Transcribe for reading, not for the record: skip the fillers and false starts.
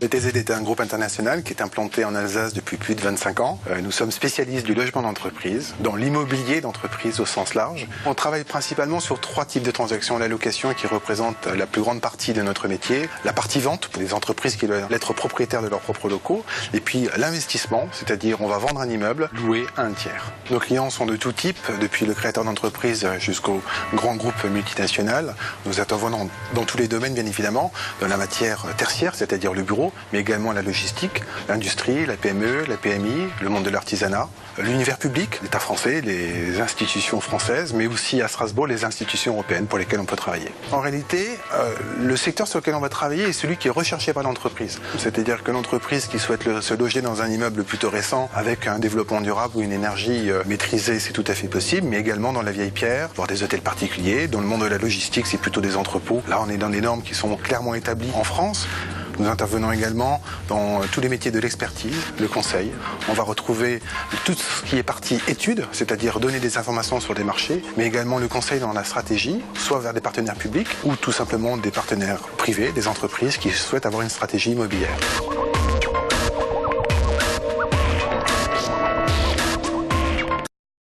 BTZ est un groupe international qui est implanté en Alsace depuis plus de 25 ans. Nous sommes spécialistes du logement d'entreprise, dans l'immobilier d'entreprise au sens large. On travaille principalement sur 3 types de transactions. La location qui représente la plus grande partie de notre métier, la partie vente pour les entreprises qui veulent être propriétaires de leurs propres locaux, et puis l'investissement, c'est-à-dire on va vendre un immeuble loué à un tiers. Nos clients sont de tout type, depuis le créateur d'entreprise jusqu'au grand groupe multinational. Nous intervenons dans tous les domaines bien évidemment, dans la matière tertiaire, c'est-à-dire le bureau, mais également la logistique, l'industrie, la PME, la PMI, le monde de l'artisanat, l'univers public, l'État français, les institutions françaises, mais aussi à Strasbourg, les institutions européennes pour lesquelles on peut travailler. En réalité, le secteur sur lequel on va travailler est celui qui est recherché par l'entreprise. C'est-à-dire que l'entreprise qui souhaite se loger dans un immeuble plutôt récent, avec un développement durable ou une énergie maîtrisée, c'est tout à fait possible, mais également dans la vieille pierre, voire des hôtels particuliers. Dans le monde de la logistique, c'est plutôt des entrepôts. Là, on est dans des normes qui sont clairement établies en France. Nous intervenons également dans tous les métiers de l'expertise, le conseil. On va retrouver tout ce qui est partie étude, c'est-à-dire donner des informations sur des marchés, mais également le conseil dans la stratégie, soit vers des partenaires publics ou tout simplement des partenaires privés, des entreprises qui souhaitent avoir une stratégie immobilière.